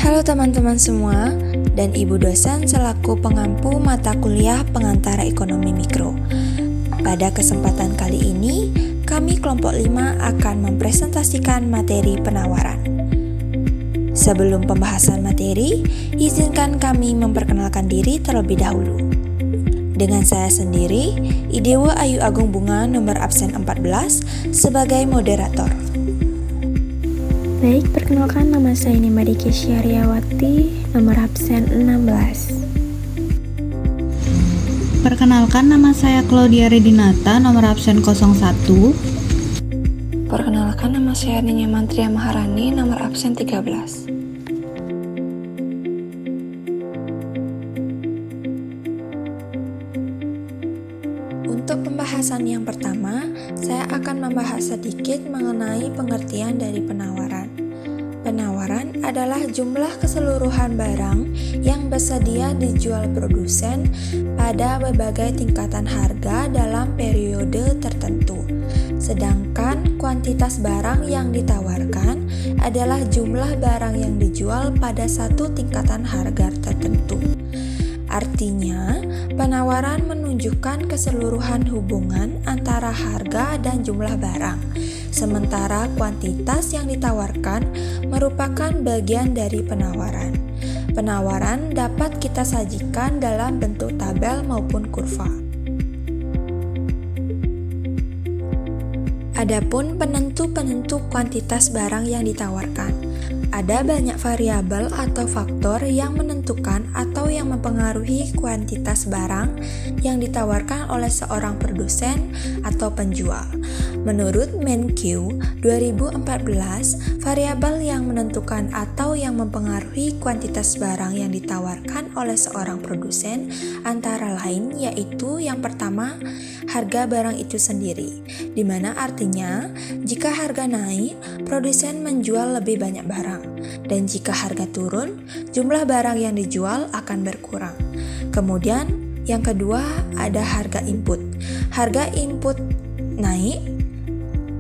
Halo teman-teman semua, dan Ibu dosen selaku pengampu mata kuliah Pengantara Ekonomi Mikro. Pada kesempatan kali ini, kami kelompok 5 akan mempresentasikan materi penawaran. Sebelum pembahasan materi, izinkan kami memperkenalkan diri terlebih dahulu. Dengan saya sendiri, Idewa Ayu Agung Bunga nomor absen 14 sebagai moderator. Baik, perkenalkan nama saya Nimade Syariawati, nomor absen 16. Perkenalkan nama saya Claudia Redinata, nomor absen 01. Perkenalkan nama saya Ninya Mantria Maharani, nomor absen 13. Untuk pembahasan yang pertama, saya akan membahas sedikit mengenai pengertian dari penawaran. Penawaran adalah jumlah keseluruhan barang yang bersedia dijual produsen pada berbagai tingkatan harga dalam periode tertentu. Sedangkan kuantitas barang yang ditawarkan adalah jumlah barang yang dijual pada satu tingkatan harga tertentu. Artinya, penawaran menunjukkan keseluruhan hubungan antara harga dan jumlah barang, sementara kuantitas yang ditawarkan merupakan bagian dari penawaran. Penawaran dapat kita sajikan dalam bentuk tabel maupun kurva. Adapun penentu-penentu kuantitas barang yang ditawarkan. Ada banyak variabel atau faktor yang menentukan atau yang mempengaruhi kuantitas barang yang ditawarkan oleh seorang produsen atau penjual. Menurut Menq 2014, variabel yang menentukan atau yang mempengaruhi kuantitas barang yang ditawarkan oleh seorang produsen antara lain yaitu yang pertama, harga barang itu sendiri, di mana artinya jika harga naik, produsen menjual lebih banyak barang, dan jika harga turun, jumlah barang yang dijual akan berkurang. Kemudian yang kedua ada harga input. Harga input naik,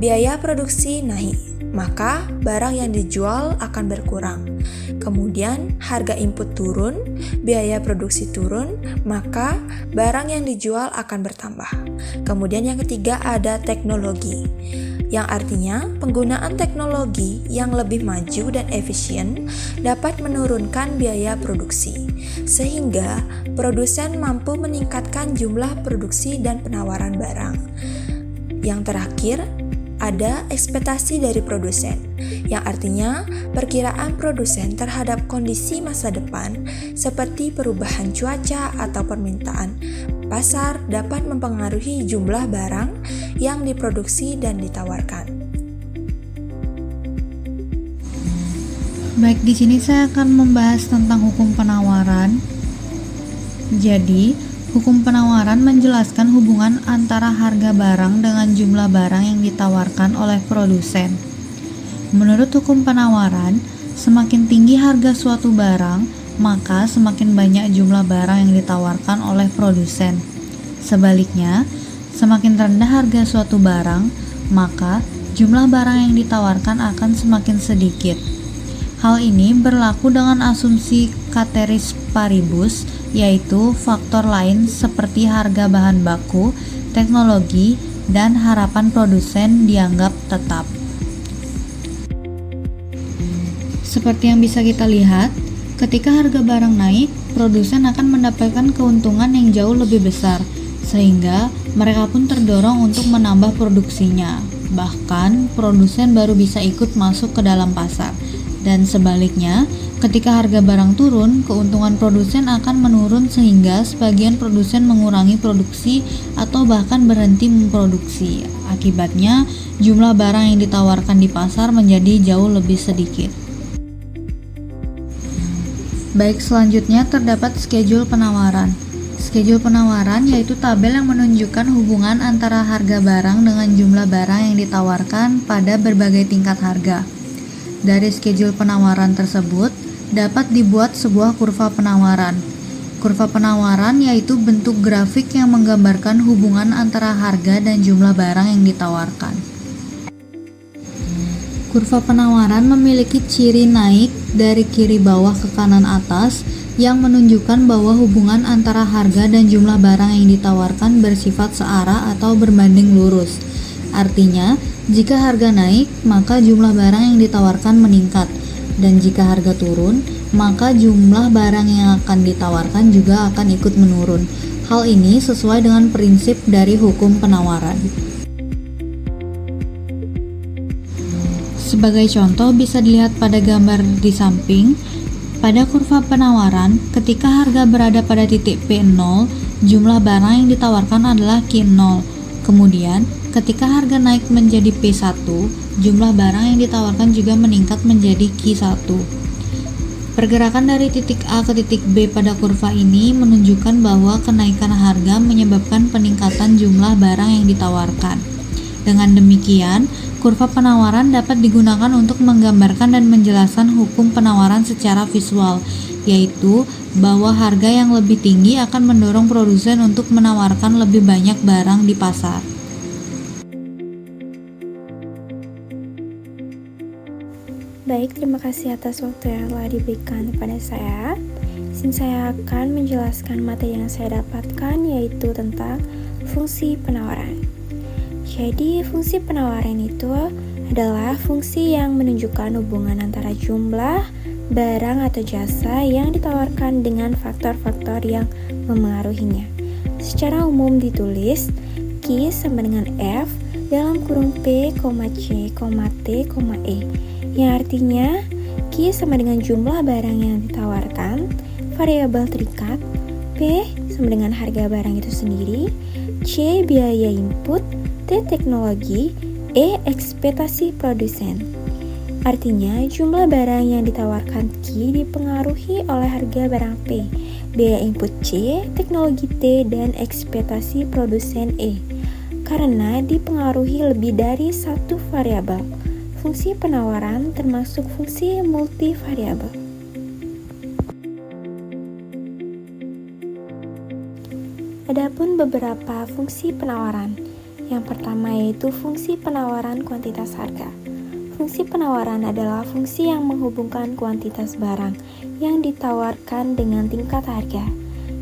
biaya produksi naik, maka barang yang dijual akan berkurang. Kemudian harga input turun, biaya produksi turun, maka barang yang dijual akan bertambah. Kemudian yang ketiga ada teknologi, yang artinya penggunaan teknologi yang lebih maju dan efisien dapat menurunkan biaya produksi, sehingga produsen mampu meningkatkan jumlah produksi dan penawaran barang. Yang terakhir, ada ekspektasi dari produsen, yang artinya perkiraan produsen terhadap kondisi masa depan seperti perubahan cuaca atau permintaan pasar dapat mempengaruhi jumlah barang yang diproduksi dan ditawarkan. Baik, di sini saya akan membahas tentang hukum penawaran. Jadi, hukum penawaran menjelaskan hubungan antara harga barang dengan jumlah barang yang ditawarkan oleh produsen. Menurut hukum penawaran, semakin tinggi harga suatu barang, maka semakin banyak jumlah barang yang ditawarkan oleh produsen. Sebaliknya, semakin rendah harga suatu barang, maka jumlah barang yang ditawarkan akan semakin sedikit. Hal ini berlaku dengan asumsi ceteris paribus, yaitu faktor lain seperti harga bahan baku, teknologi, dan harapan produsen dianggap tetap. Seperti yang bisa kita lihat, ketika harga barang naik, produsen akan mendapatkan keuntungan yang jauh lebih besar, sehingga mereka pun terdorong untuk menambah produksinya. Bahkan, produsen baru bisa ikut masuk ke dalam pasar. Dan sebaliknya, ketika harga barang turun, keuntungan produsen akan menurun sehingga sebagian produsen mengurangi produksi atau bahkan berhenti memproduksi. Akibatnya, jumlah barang yang ditawarkan di pasar menjadi jauh lebih sedikit. Baik, selanjutnya terdapat schedule penawaran. Schedule penawaran yaitu tabel yang menunjukkan hubungan antara harga barang dengan jumlah barang yang ditawarkan pada berbagai tingkat harga. Dari schedule penawaran tersebut, dapat dibuat sebuah kurva penawaran. Kurva penawaran yaitu bentuk grafik yang menggambarkan hubungan antara harga dan jumlah barang yang ditawarkan. Kurva penawaran memiliki ciri naik dari kiri bawah ke kanan atas yang menunjukkan bahwa hubungan antara harga dan jumlah barang yang ditawarkan bersifat searah atau berbanding lurus. Artinya, jika harga naik, maka jumlah barang yang ditawarkan meningkat, dan jika harga turun, maka jumlah barang yang akan ditawarkan juga akan ikut menurun. Hal ini sesuai dengan prinsip dari hukum penawaran. Sebagai contoh bisa dilihat pada gambar di samping. Pada kurva penawaran, ketika harga berada pada titik P0, jumlah barang yang ditawarkan adalah Q0. Kemudian, ketika harga naik menjadi P1, jumlah barang yang ditawarkan juga meningkat menjadi Q1. Pergerakan dari titik A ke titik B pada kurva ini menunjukkan bahwa kenaikan harga menyebabkan peningkatan jumlah barang yang ditawarkan. Dengan demikian, kurva penawaran dapat digunakan untuk menggambarkan dan menjelaskan hukum penawaran secara visual, yaitu bahwa harga yang lebih tinggi akan mendorong produsen untuk menawarkan lebih banyak barang di pasar. Baik, terima kasih atas waktu yang telah diberikan kepada saya. Saya akan menjelaskan materi yang saya dapatkan, yaitu tentang fungsi penawaran. Jadi, fungsi penawaran itu adalah fungsi yang menunjukkan hubungan antara jumlah barang atau jasa yang ditawarkan dengan faktor-faktor yang memengaruhinya. Secara umum ditulis Q sama dengan F dalam kurung P, C, T, E, yang artinya Q sama dengan jumlah barang yang ditawarkan, variabel terikat, P sama dengan harga barang itu sendiri, C biaya input, T teknologi, E ekspektasi produsen. Artinya, jumlah barang yang ditawarkan Q dipengaruhi oleh harga barang P, biaya input C, teknologi T, dan ekspektasi produsen E, karena dipengaruhi lebih dari satu variabel. Fungsi penawaran termasuk fungsi multivariabel. Adapun beberapa fungsi penawaran. Yang pertama yaitu fungsi penawaran kuantitas harga. Fungsi penawaran adalah fungsi yang menghubungkan kuantitas barang yang ditawarkan dengan tingkat harga.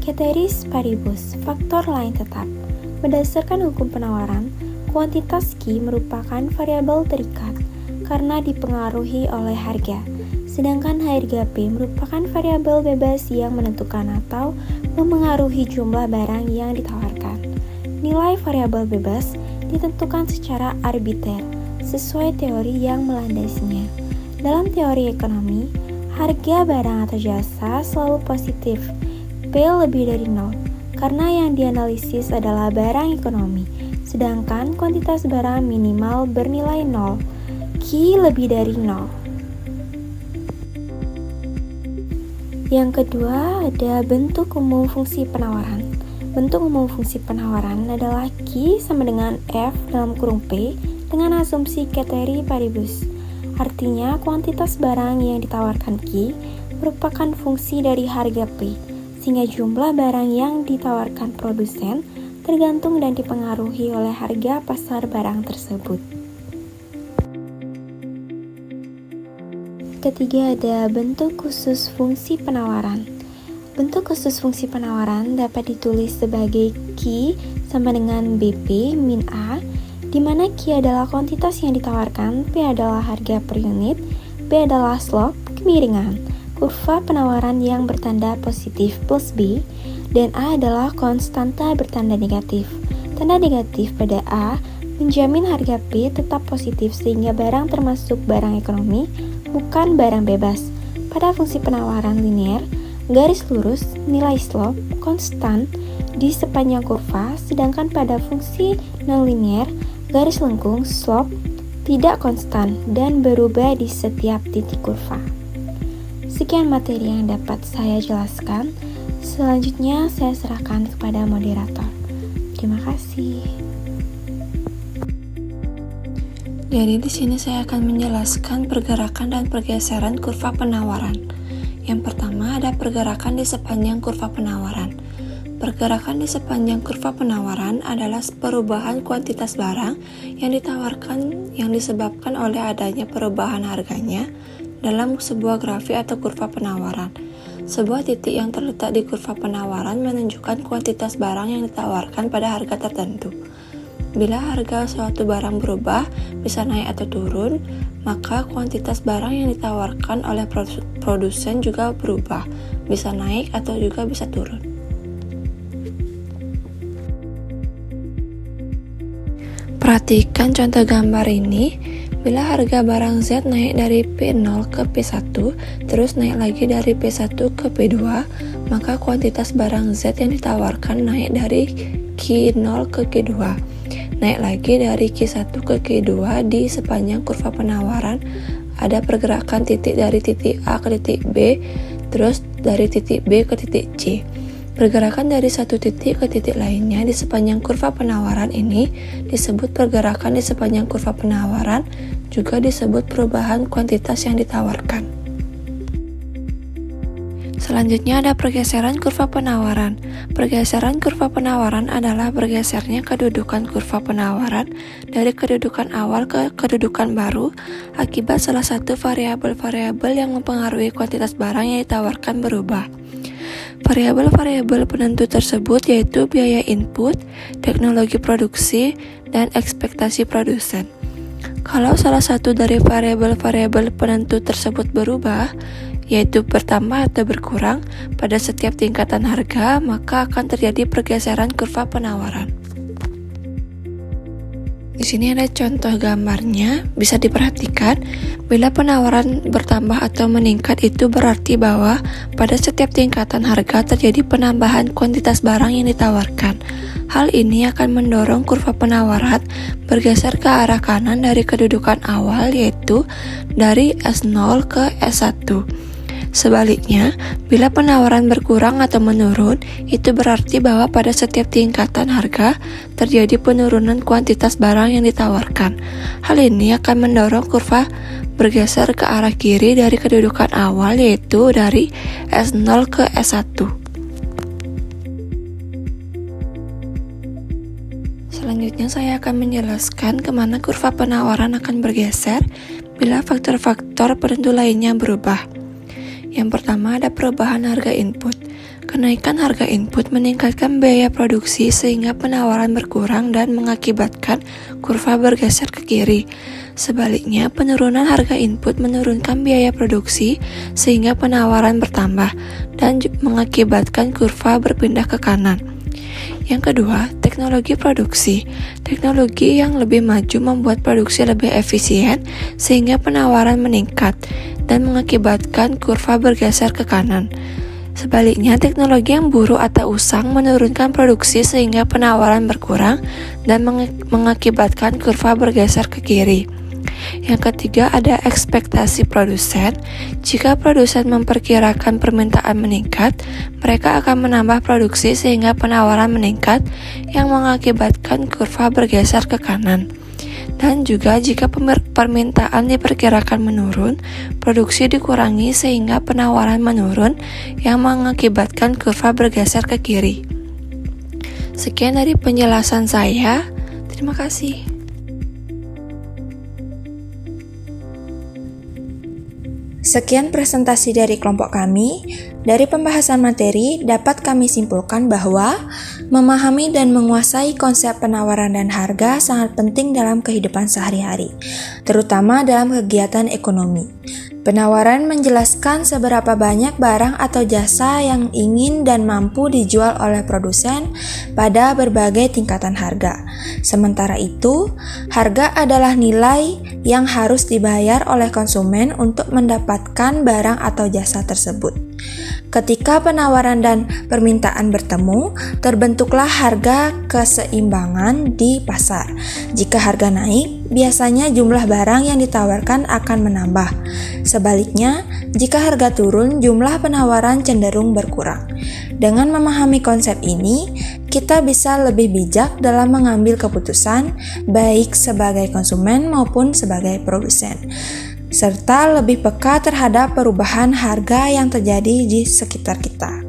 Ceteris paribus, faktor lain tetap. Berdasarkan hukum penawaran, kuantitas Q merupakan variabel terikat karena dipengaruhi oleh harga. Sedangkan harga P merupakan variabel bebas yang menentukan atau memengaruhi jumlah barang yang ditawarkan. Nilai variabel bebas ditentukan secara arbiter, sesuai teori yang melandasinya. Dalam teori ekonomi, harga barang atau jasa selalu positif, P lebih dari 0, karena yang dianalisis adalah barang ekonomi, sedangkan kuantitas barang minimal bernilai 0, Q lebih dari 0. Yang kedua, ada bentuk umum fungsi penawaran. Bentuk umum fungsi penawaran adalah Q sama dengan F dalam kurung P dengan asumsi ceteris paribus. Artinya, kuantitas barang yang ditawarkan Q merupakan fungsi dari harga P, sehingga jumlah barang yang ditawarkan produsen tergantung dan dipengaruhi oleh harga pasar barang tersebut. Ketiga, ada bentuk khusus fungsi penawaran. Bentuk khusus fungsi penawaran dapat ditulis sebagai Q sama dengan BP min A, di mana Q adalah kuantitas yang ditawarkan, P adalah harga per unit, B adalah slope, kemiringan, kurva penawaran yang bertanda positif plus B, dan A adalah konstanta bertanda negatif. Tanda negatif pada A menjamin harga P tetap positif sehingga barang termasuk barang ekonomi, bukan barang bebas. Pada fungsi penawaran linear, garis lurus, nilai slope, konstan di sepanjang kurva, sedangkan pada fungsi non-linear, garis lengkung, slope, tidak konstan dan berubah di setiap titik kurva. Sekian materi yang dapat saya jelaskan. Selanjutnya saya serahkan kepada moderator. Terima kasih. Jadi di sini saya akan menjelaskan pergerakan dan pergeseran kurva penawaran. Yang pertama ada pergerakan di sepanjang kurva penawaran. Pergerakan di sepanjang kurva penawaran adalah perubahan kuantitas barang yang ditawarkan yang disebabkan oleh adanya perubahan harganya dalam sebuah grafik atau kurva penawaran. Sebuah titik yang terletak di kurva penawaran menunjukkan kuantitas barang yang ditawarkan pada harga tertentu. Bila harga suatu barang berubah, bisa naik atau turun, maka kuantitas barang yang ditawarkan oleh produsen juga berubah, bisa naik atau juga bisa turun. Perhatikan contoh gambar ini. Bila harga barang Z naik dari P0 ke P1, terus naik lagi dari P1 ke P2, maka kuantitas barang Z yang ditawarkan naik dari Q0 ke Q2. Naik lagi dari Q1 ke Q2 di sepanjang kurva penawaran ada pergerakan titik dari titik A ke titik B, terus dari titik B ke titik C. Pergerakan dari satu titik ke titik lainnya di sepanjang kurva penawaran ini disebut pergerakan di sepanjang kurva penawaran, juga disebut perubahan kuantitas yang ditawarkan. Selanjutnya ada pergeseran kurva penawaran. Pergeseran kurva penawaran adalah bergesernya kedudukan kurva penawaran dari kedudukan awal ke kedudukan baru akibat salah satu variabel-variabel yang mempengaruhi kuantitas barang yang ditawarkan berubah. Variabel-variabel penentu tersebut yaitu biaya input, teknologi produksi, dan ekspektasi produsen. Kalau salah satu dari variabel-variabel penentu tersebut berubah, yaitu bertambah atau berkurang pada setiap tingkatan harga, maka akan terjadi pergeseran kurva penawaran. Di sini ada contoh gambarnya, bisa diperhatikan. Bila penawaran bertambah atau meningkat, itu berarti bahwa pada setiap tingkatan harga terjadi penambahan kuantitas barang yang ditawarkan. Hal ini akan mendorong kurva penawaran bergeser ke arah kanan dari kedudukan awal, yaitu dari S0 ke S1. Sebaliknya, bila penawaran berkurang atau menurun, itu berarti bahwa pada setiap tingkatan harga terjadi penurunan kuantitas barang yang ditawarkan. Hal ini akan mendorong kurva bergeser ke arah kiri dari kedudukan awal, yaitu dari S0 ke S1. Selanjutnya saya akan menjelaskan kemana kurva penawaran akan bergeser bila faktor-faktor penentu lainnya berubah. Yang pertama ada perubahan harga input. Kenaikan harga input meningkatkan biaya produksi sehingga penawaran berkurang dan mengakibatkan kurva bergeser ke kiri. Sebaliknya, penurunan harga input menurunkan biaya produksi sehingga penawaran bertambah dan mengakibatkan kurva berpindah ke kanan. Yang kedua, teknologi produksi. Teknologi yang lebih maju membuat produksi lebih efisien sehingga penawaran meningkat dan mengakibatkan kurva bergeser ke kanan. Sebaliknya, teknologi yang buruk atau usang menurunkan produksi sehingga penawaran berkurang dan mengakibatkan kurva bergeser ke kiri. Yang ketiga ada ekspektasi produsen. Jika produsen memperkirakan permintaan meningkat, mereka akan menambah produksi sehingga penawaran meningkat yang mengakibatkan kurva bergeser ke kanan. Dan juga jika permintaan diperkirakan menurun, produksi dikurangi sehingga penawaran menurun yang mengakibatkan kurva bergeser ke kiri. Sekian dari penjelasan saya. Terima kasih. Sekian presentasi dari kelompok kami. Dari pembahasan materi, dapat kami simpulkan bahwa memahami dan menguasai konsep penawaran dan harga sangat penting dalam kehidupan sehari-hari, terutama dalam kegiatan ekonomi. Penawaran menjelaskan seberapa banyak barang atau jasa yang ingin dan mampu dijual oleh produsen pada berbagai tingkatan harga. Sementara itu, harga adalah nilai yang harus dibayar oleh konsumen untuk mendapatkan barang atau jasa tersebut. Ketika penawaran dan permintaan bertemu, terbentuklah harga keseimbangan di pasar. Jika harga naik, biasanya jumlah barang yang ditawarkan akan menambah. Sebaliknya, jika harga turun, jumlah penawaran cenderung berkurang. Dengan memahami konsep ini, kita bisa lebih bijak dalam mengambil keputusan, baik sebagai konsumen maupun sebagai produsen, serta lebih peka terhadap perubahan harga yang terjadi di sekitar kita.